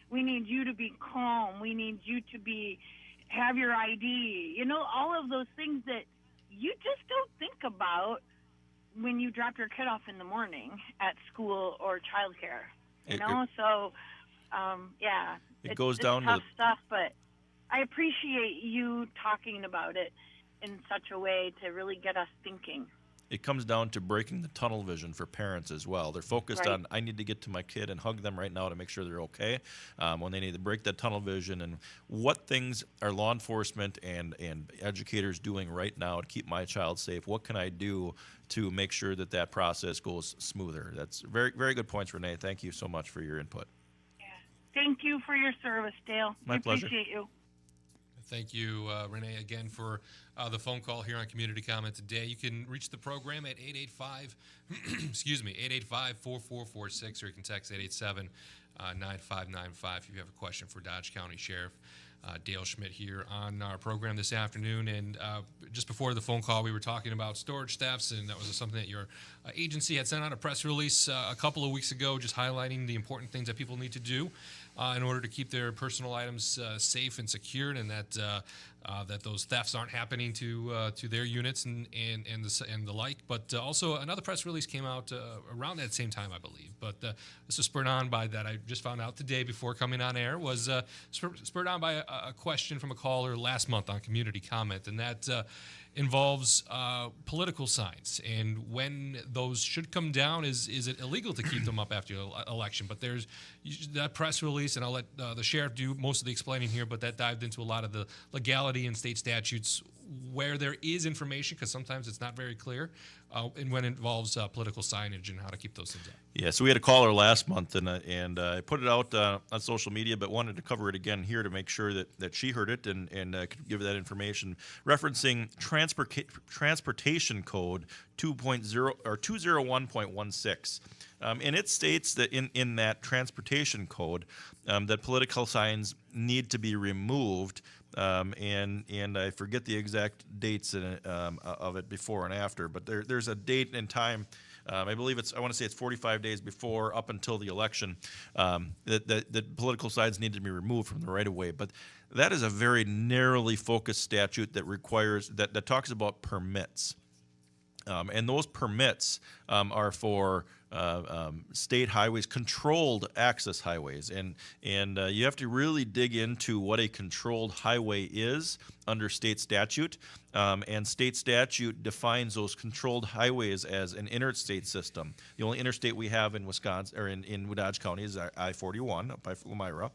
E: We need you to be calm. We need you to have your ID. All of those things that you just don't think about when you drop your kid off in the morning at school or childcare.
B: It goes
E: it's
B: down to
E: tough stuff, but I appreciate you talking about it in such a way to really get us thinking.
B: It comes down to breaking the tunnel vision for parents as well. They're focused
E: Right.
B: on, I need to get to my kid and hug them right now to make sure they're okay, when they need to break that tunnel vision. And what things are law enforcement and educators doing right now to keep my child safe? What can I do to make sure that process goes smoother? That's very, very good points, Renee. Thank you so much for your input.
E: Yeah. Thank you for your service, Dale.
B: My pleasure.
E: Appreciate you.
A: Thank you, Renee, again for the phone call here on Community Comment today. You can reach the program at 885-4446, or you can text 887-9595 if you have a question for Dodge County Sheriff Dale Schmidt here on our program this afternoon. And just before the phone call, we were talking about storage thefts, and that was something that your agency had sent out a press release a couple of weeks ago, just highlighting the important things that people need to do in order to keep their personal items safe and secured, and that those thefts aren't happening to their units and the like. But also another press release came out around that same time, I believe. But this was spurred on by that I just found out today before coming on air, was spurred on by a question from a caller last month on Community Comment, and that involves political signs, and when those should come down. Is it illegal to keep them up after the election? But there's that press release, and I'll let the sheriff do most of the explaining here, but that dived into a lot of the legality in state statutes where there is information, because sometimes it's not very clear, and when it involves political signage and how to keep those things up.
B: Yeah, so we had a caller last month, and I put it out on social media, but wanted to cover it again here to make sure that she heard it and could give that information, referencing Transportation Code 2.0 or 201.16. And it states that in that transportation code that political signs need to be removed, and I forget the exact dates of it before and after, but there's a date and time. I believe I want to say it's 45 days before, up until the election, that political signs need to be removed from the right of way. But that is a very narrowly focused statute that requires that talks about permits. And those permits are for state highways, controlled access highways, and you have to really dig into what a controlled highway is under state statute. And state statute defines those controlled highways as an interstate system. The only interstate we have in Wisconsin or in Dodge County is I-41 up by Elmira.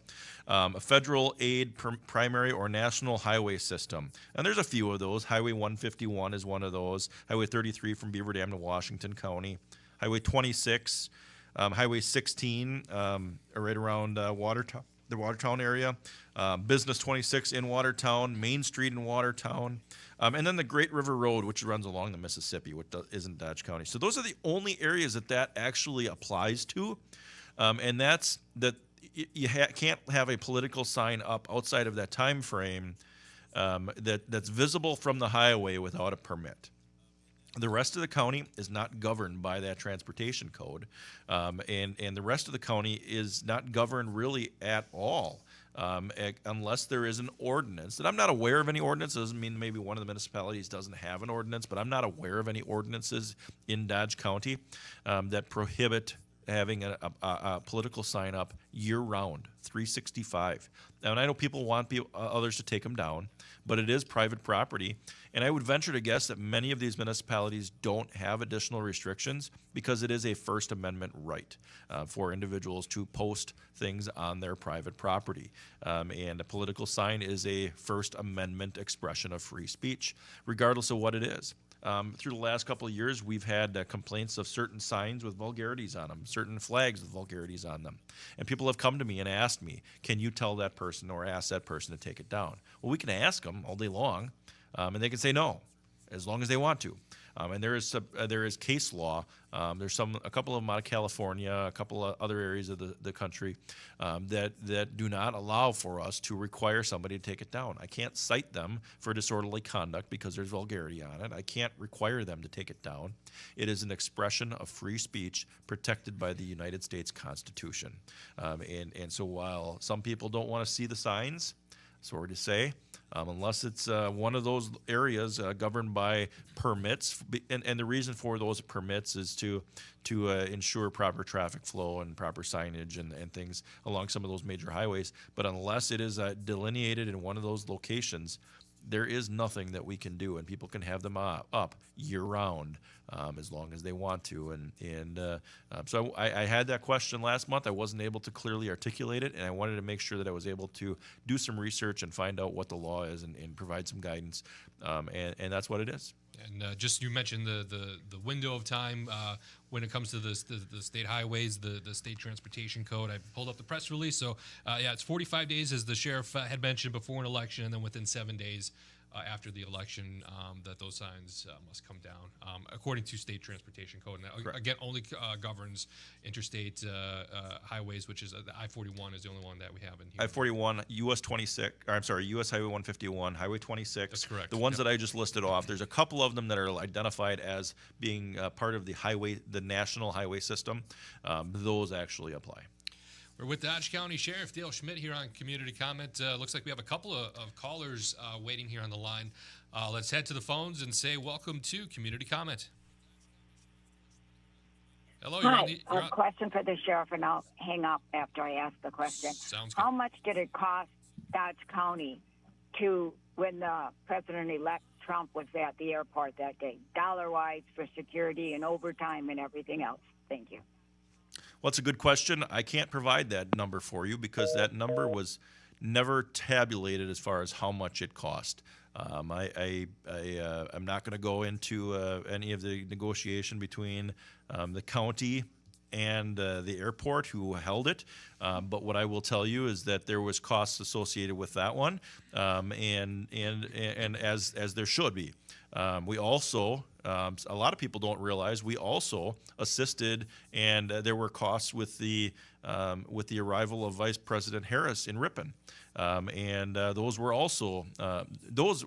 B: A federal aid primary or national highway system, and there's a few of those. Highway 151 is one of those. Highway 33 from Beaver Dam to Washington County. Highway 26, Highway 16, right around Watertown, the Watertown area. Business 26 in Watertown, Main Street in Watertown, and then the Great River Road, which runs along the Mississippi, which isn't Dodge County. So those are the only areas that actually applies to, and that's that you can't have a political sign up outside of that time frame that's visible from the highway without a permit. The rest of the county is not governed by that transportation code, and the rest of the county is not governed really at all, unless there is an ordinance. And I'm not aware of any ordinance. It doesn't mean maybe one of the municipalities doesn't have an ordinance, but I'm not aware of any ordinances in Dodge County that prohibit having a political sign up year-round, 365. And I know people want others to take them down, but it is private property. And I would venture to guess that many of these municipalities don't have additional restrictions because it is a First Amendment right for individuals to post things on their private property. And a political sign is a First Amendment expression of free speech, regardless of what it is. Through the last couple of years, we've had complaints of certain signs with vulgarities on them, certain flags with vulgarities on them. And people have come to me and asked me, can you tell that person or ask that person to take it down? Well, we can ask them all day long, and they can say no, as long as they want to. And there is case law. There's a couple of them out of California, a couple of other areas of the country that do not allow for us to require somebody to take it down. I can't cite them for disorderly conduct because there's vulgarity on it. I can't require them to take it down. It is an expression of free speech protected by the United States Constitution. And so while some people don't want to see the signs, sorry to say, unless it's one of those areas governed by permits, and the reason for those permits is to ensure proper traffic flow and proper signage and things along some of those major highways. But unless it is delineated in one of those locations, there is nothing that we can do, and people can have them up year-round as long as they want to. So I had that question last month. I wasn't able to clearly articulate it, and I wanted to make sure that I was able to do some research and find out what the law is and provide some guidance, and that's what it is.
A: And just you mentioned the window of time when it comes to the state highways, the state transportation code. I pulled up the press release. So, it's 45 days, as the sheriff had mentioned, before an election, and then within 7 days after the election that those signs must come down, according to state transportation code. And that, again, only governs interstate highways, which is the I-41 is the only one that we have in here.
B: I-41, US 26, or I'm sorry, US Highway 151, Highway 26.
A: That's correct.
B: The ones that I just listed off, there's a couple of them that are identified as being part of the national highway system. Those actually apply.
A: We're with Dodge County Sheriff Dale Schmidt here on Community Comment. Looks like we have a couple of callers waiting here on the line. Let's head to the phones and say welcome to Community Comment. Hello, you're
F: Hi,
A: on the... You're on...
F: question for the sheriff, and I'll hang up after I ask the question.
A: Sounds good.
F: How much did it cost Dodge County when the president-elect Trump was at the airport that day, dollar-wise for security and overtime and everything else? Thank you.
B: Well, it's a good question. I can't provide that number for you because that number was never tabulated as far as how much it cost. I'm not going to go into any of the negotiation between the county and the airport who held it. But what I will tell you is that there was costs associated with that one, and as there should be. We also, a lot of people don't realize, we also assisted, and there were costs with the arrival of Vice President Harris in Ripon, and those were also those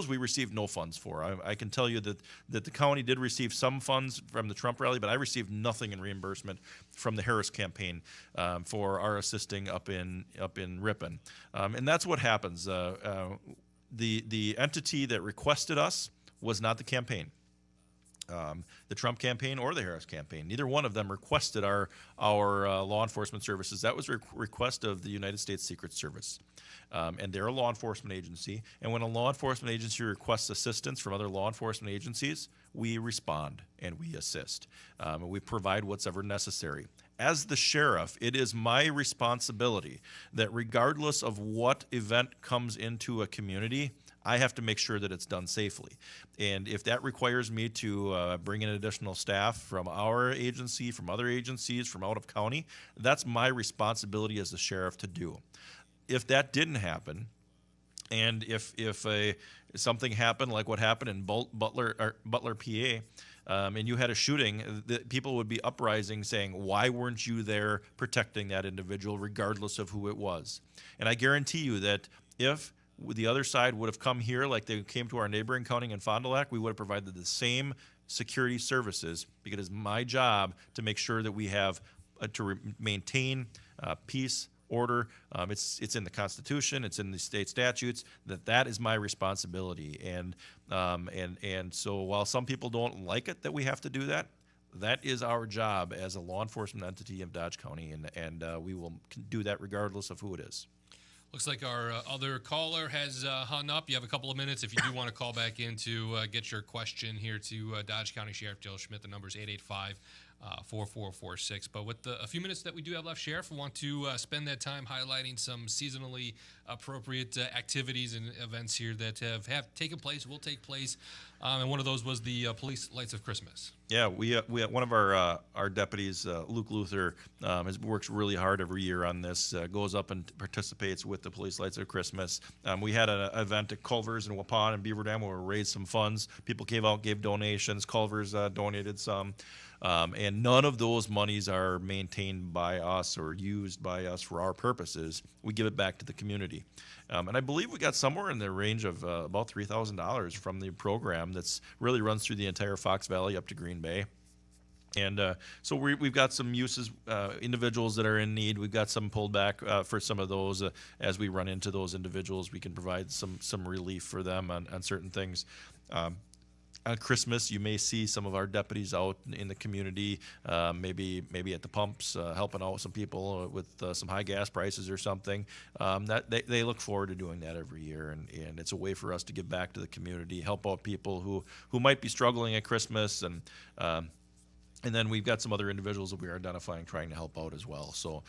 B: we received no funds for. I can tell you that the county did receive some funds from the Trump rally, but I received nothing in reimbursement from the Harris campaign for our assisting up in Ripon, and that's what happens. The entity that requested us was not the campaign, the Trump campaign or the Harris campaign. Neither one of them requested our law enforcement services. That was a request of the United States Secret Service. And they're a law enforcement agency. And when a law enforcement agency requests assistance from other law enforcement agencies, we respond and we assist. And we provide what's ever necessary. As the sheriff, it is my responsibility that regardless of what event comes into a community, I have to make sure that it's done safely. And if that requires me to bring in additional staff from our agency, from other agencies, from out of county, that's my responsibility as the sheriff to do. If that didn't happen, and if something happened like what happened in Butler, PA, and you had a shooting, people would be uprising saying, why weren't you there protecting that individual regardless of who it was? And I guarantee you that if the other side would have come here like they came to our neighboring county in Fond du Lac, we would have provided the same security services, because it is my job to make sure that we have maintain peace, order. It's in the Constitution, it's in the state statutes, that is my responsibility. And so while some people don't like it that we have to do that, that is our job as a law enforcement entity of Dodge County, and we will do that regardless of who it is.
A: Looks like our other caller has hung up. You have a couple of minutes if you do want to call back in to get your question here to Dodge County Sheriff Joe Schmidt. The number is 885-4446. But with a few minutes that we do have left, Sheriff, we want to spend that time highlighting some seasonally appropriate activities and events here that have taken place, will take place. And one of those was the Police Lights of Christmas.
B: Yeah, we one of our deputies, Luke Luther, works really hard every year on this. Goes up and participates with the Police Lights of Christmas. We had an event at Culver's in Waupun and Beaver Dam where we raised some funds. People gave donations. Culver's donated some. And none of those monies are maintained by us or used by us for our purposes. We give it back to the community. And I believe we got somewhere in the range of about $3,000 from the program that's really runs through the entire Fox Valley up to Green Bay. And so we've got some uses, individuals that are in need. We've got some pulled back for some of those. As we run into those individuals, we can provide some relief for them on certain things. On Christmas, you may see some of our deputies out in the community, maybe at the pumps, helping out some people with some high gas prices or something. That they look forward to doing that every year, and it's a way for us to give back to the community, help out people who might be struggling at Christmas, and then we've got some other individuals that we are identifying, trying to help out as well. So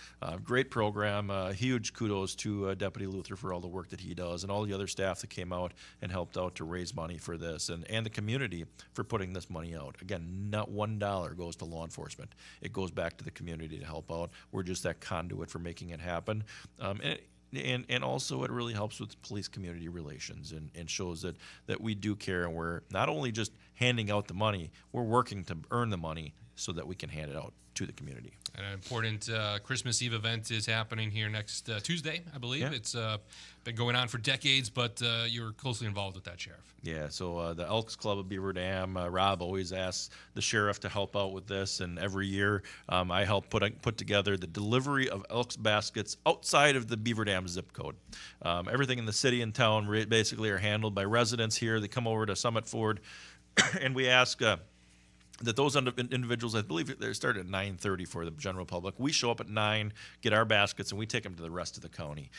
B: great program. Huge kudos to Deputy Luther for all the work that he does, and all the other staff that came out and helped out to raise money for this, and the community for putting this money out. Again, not $1 goes to law enforcement. It goes back to the community to help out. We're just that conduit for making it happen. And also it really helps with police community relations and shows that we do care, and we're not only just handing out the money, we're working to earn the money so that we can hand it out to the community.
A: An important Christmas Eve event is happening here next Tuesday, I believe.
B: Yeah.
A: It's been going on for decades, but you're closely involved with that, Sheriff.
B: Yeah, so the Elks Club of Beaver Dam, Rob always asks the sheriff to help out with this, and every year I help put together the delivery of Elks baskets outside of the Beaver Dam zip code. Everything in the city and town basically are handled by residents here. They come over to Summit Ford, and we ask that those individuals, I believe they start at 9:30 for the general public. We show up at 9, get our baskets, and we take them to the rest of the county,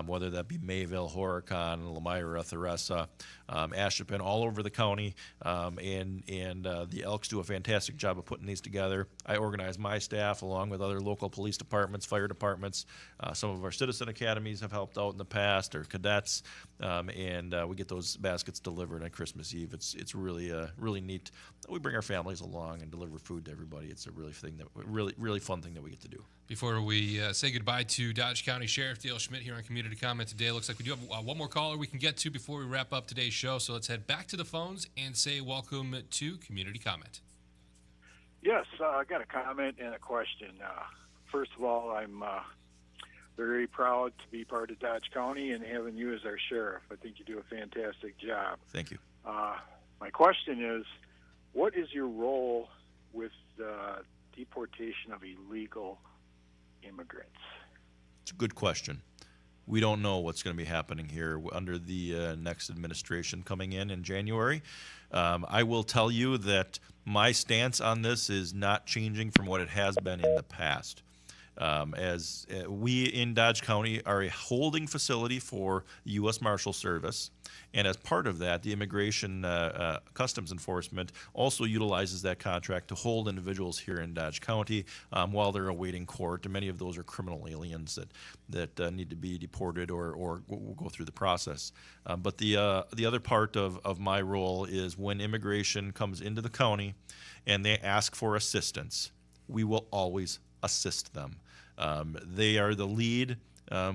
B: whether that be Mayville, Horicon, Lamira, Theresa, Ashippun, all over the county. And the Elks do a fantastic job of putting these together. I organize my staff along with other local police departments, fire departments. Some of our citizen academies have helped out in the past, or cadets, and we get those baskets delivered on Christmas Eve. It's really neat. We bring our families along and deliver food to everybody. It's a really fun thing that we get to do.
A: Before we say goodbye to Dodge County Sheriff Dale Schmidt here on Community Comment today, looks like we do have one more caller we can get to before we wrap up today's show. So let's head back to the phones and say welcome to Community Comment.
G: Yes, I got a comment and a question. First of all, I'm very proud to be part of Dodge County and having you as our sheriff. I think you do a fantastic job.
B: Thank you.
G: My question is, what is your role with deportation of illegal immigrants?
B: It's a good question. We don't know what's going to be happening here under the next administration coming in January. I will tell you that my stance on this is not changing from what it has been in the past. As we in Dodge County are a holding facility for the U.S. Marshal Service, and as part of that, the Immigration Customs Enforcement also utilizes that contract to hold individuals here in Dodge County while they're awaiting court. And many of those are criminal aliens that need to be deported or go through the process. But the other part of my role is when immigration comes into the county and they ask for assistance, we will always assist them. They are the lead.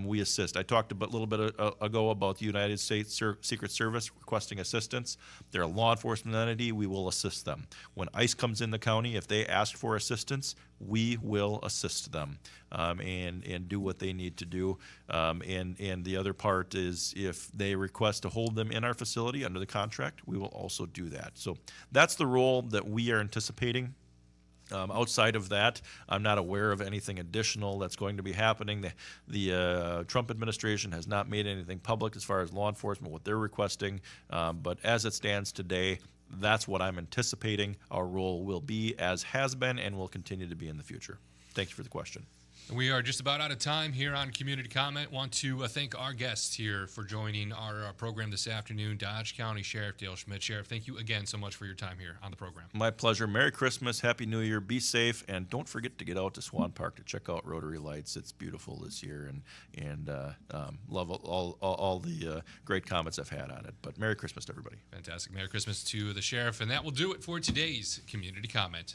B: We assist. I talked a little bit ago about the United States Secret Service requesting assistance. They're a law enforcement entity. We will assist them. When ICE comes in the county, if they ask for assistance, we will assist them and do what they need to do. And the other part is if they request to hold them in our facility under the contract, we will also do that. So that's the role that we are anticipating. Outside of that, I'm not aware of anything additional that's going to be happening. The Trump administration has not made anything public as far as law enforcement, what they're requesting. But as it stands today, that's what I'm anticipating our role will be, as has been and will continue to be in the future. Thank you for the question.
A: We are just about out of time here on Community Comment. Want to thank our guests here for joining our program this afternoon, Dodge County Sheriff Dale Schmidt. Sheriff, thank you again so much for your time here on the program.
B: My pleasure. Merry Christmas, Happy New Year, be safe, and don't forget to get out to Swan Park to check out Rotary Lights. It's beautiful this year, and love all the great comments I've had on it. But Merry Christmas to everybody.
A: Fantastic. Merry Christmas to the Sheriff, and that will do it for today's Community Comment.